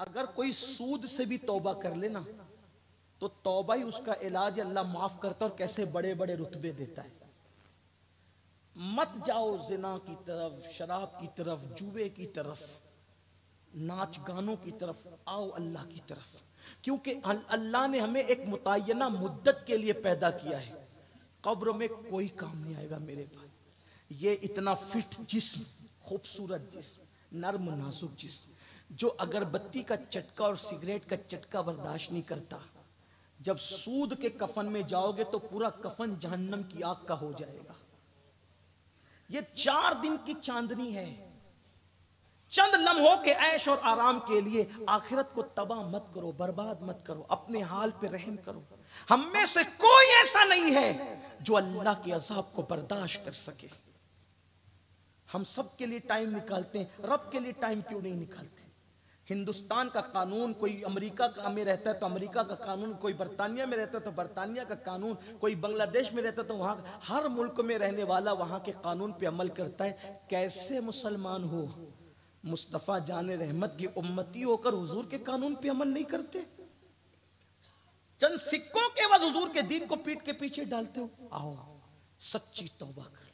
اگر کوئی سود سے بھی توبہ کر لینا تو توبہ ہی اس کا علاج، اللہ معاف کرتا اور کیسے بڑے بڑے رتبے دیتا ہے۔ مت جاؤ زنا کی طرف، شراب کی طرف، جوے کی طرف، ناچ گانوں کی طرف، آؤ اللہ کی طرف، کیونکہ اللہ نے ہمیں ایک متعینہ مدت کے لیے پیدا کیا ہے۔ قبر میں کوئی کام نہیں آئے گا میرے بھائی۔ یہ اتنا فٹ جسم، خوبصورت جسم، نرم نازک جسم، جو اگربتی کا چٹکا اور سگریٹ کا چٹکا برداشت نہیں کرتا، جب سود کے کفن میں جاؤ گے تو پورا کفن جہنم کی آگ کا ہو جائے گا۔ یہ 4 دن کی چاندنی ہے، چند لمحوں کے عیش اور آرام کے لیے۔ آخرت کو تباہ مت کرو، برباد مت کرو، اپنے حال پہ رحم کرو۔ ہم میں سے کوئی ایسا نہیں ہے جو اللہ کے عذاب کو برداشت کر سکے۔ ہم سب کے لیے ٹائم نکالتے ہیں، رب کے لیے ٹائم کیوں نہیں نکالتے؟ ہندوستان کا قانون، کوئی امریکہ میں رہتا ہے تو امریکہ کا قانون، کوئی برطانیہ میں رہتا ہے تو برطانیہ کا قانون، کوئی بنگلہ دیش میں رہتا ہے تو وہاں، ہر ملک میں رہنے والا وہاں کے قانون پہ عمل کرتا ہے۔ کیسے مسلمان ہو، مصطفیٰ جان رحمت کی امتی ہو کر حضور کے قانون پہ عمل نہیں کرتے؟ چند سکوں کے عوض حضور کے دین کو پیٹ کے پیچھے ڈالتے ہو۔ آؤ سچی توبہ کر لے،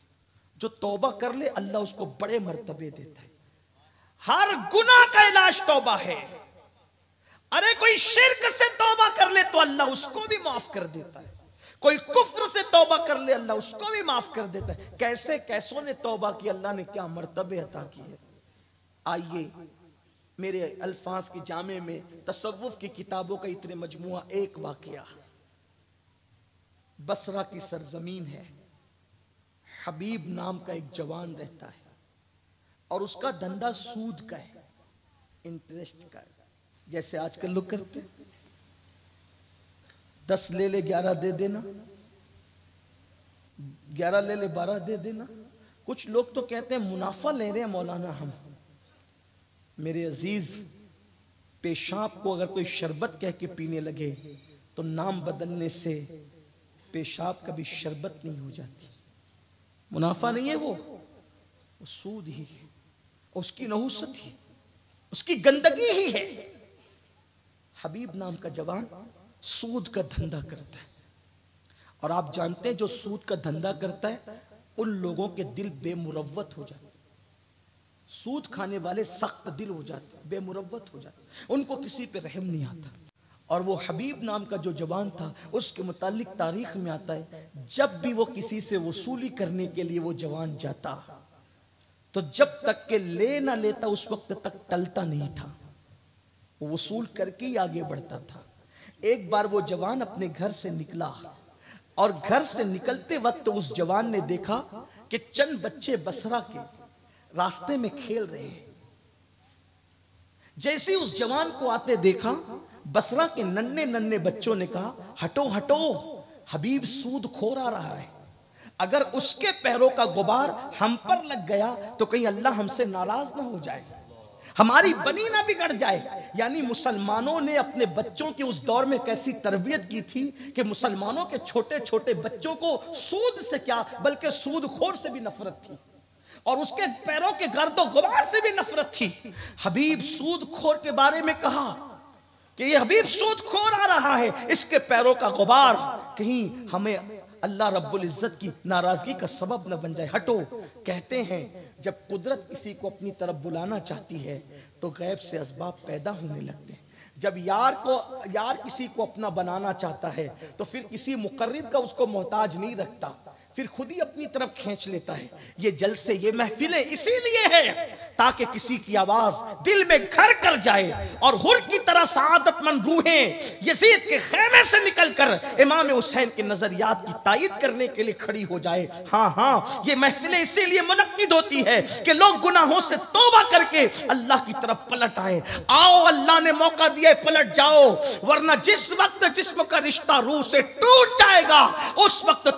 جو توبہ کر لے اللہ اس کو بڑے مرتبے دیتا ہے۔ ہر گناہ کا علاج توبہ ہے۔ ارے کوئی شرک سے توبہ کر لے تو اللہ اس کو بھی معاف کر دیتا ہے، کوئی کفر سے توبہ کر لے اللہ اس کو بھی معاف کر دیتا ہے۔ کیسے کیسوں نے توبہ کی، اللہ نے کیا مرتبے عطا کیے۔ آئیے میرے الفاظ کی جامع میں تصوف کی کتابوں کا اتنے مجموعہ ایک واقعہ۔ بصرہ کی سرزمین ہے، حبیب نام کا ایک جوان رہتا ہے اور اس کا دھندا سود کا ہے، انٹرسٹ کا ہے، جیسے آج کل لوگ کرتے، 10 لے لے 11 دے دینا، 11 لے لے 12 دے دینا۔ کچھ لوگ تو کہتے ہیں منافع لے رہے ہیں مولانا ہم۔ میرے عزیز، پیشاب کو اگر کوئی شربت کہہ کے پینے لگے تو نام بدلنے سے پیشاب کبھی شربت نہیں ہو جاتی۔ منافع نہیں ہے وہ سود ہی ہے، اس کی نحوست ہی، اس کی گندگی ہی ہے۔ حبیب نام کا جوان سود کا دھندا کرتا ہے، اور آپ جانتے ہیں جو سود کا دھندا کرتا ہے ان لوگوں کے دل بے مروت ہو جاتے، سود کھانے والے سخت دل ہو جاتے، بے مروت ہو جاتے، ان کو کسی پہ رحم نہیں آتا۔ اور وہ حبیب نام کا جو جوان تھا، اس کے متعلق تاریخ میں آتا ہے جب بھی وہ کسی سے وصولی کرنے کے لیے وہ جوان جاتا تو جب تک کہ لے نہ لیتا اس وقت تک ٹلتا نہیں تھا، وہ وصول کر کے ہی آگے بڑھتا تھا۔ ایک بار وہ جوان اپنے گھر سے نکلا اور گھر سے نکلتے وقت اس جوان نے دیکھا کہ چند بچے بصرہ کے راستے میں کھیل رہے ہیں۔ جیسے اس جوان کو آتے دیکھا، بصرہ کے ننھے ننھے بچوں نے کہا ہٹو ہٹو، حبیب سود کھور آ رہا ہے، اگر اس کے پیروں کا غبار ہم پر لگ گیا تو کہیں اللہ ہم سے ناراض نہ ہو جائے، ہماری بنی نہ بگڑ جائے۔ یعنی مسلمانوں نے اپنے بچوں کی اس دور میں کیسی تربیت کی تھی کہ مسلمانوں کے چھوٹے چھوٹے بچوں کو سود سے کیا بلکہ سود خور سے بھی نفرت تھی، اور اس کے پیروں کے گرد و غبار سے بھی نفرت تھی۔ حبیب سود خور کے بارے میں کہا کہ یہ حبیب سود خور آ رہا ہے، اس کے پیروں کا غبار کہیں ہمیں اللہ رب العزت کی ناراضگی کا سبب نہ بن جائے، ہٹو۔ کہتے ہیں جب قدرت کسی کو اپنی طرف بلانا چاہتی ہے تو غیب سے اسباب پیدا ہونے لگتے ہیں۔ جب یار کسی کو اپنا بنانا چاہتا ہے تو پھر کسی مقرر کا اس کو محتاج نہیں رکھتا، پھر خود ہی اپنی طرف کھینچ لیتا ہے۔ یہ جلسے، یہ محفلیں اسی لیے ہیں تاکہ کسی کی آواز دل میں گھر کر جائے اور حر کی طرح سعادت مند روحیں یزید کے خیمے سے نکل کر امام حسین کے نظریات کی تائید کرنے کے لیے کھڑی ہو جائے۔ ہاں یہ محفلیں اسی لیے منعقد ہوتی ہے کہ لوگ گناہوں سے توبہ کر کے اللہ کی طرف پلٹ آئے۔ آؤ، اللہ نے موقع دیا، پلٹ جاؤ، ورنہ جس وقت جسم کا رشتہ روح سے ٹوٹ جائے گا اس وقت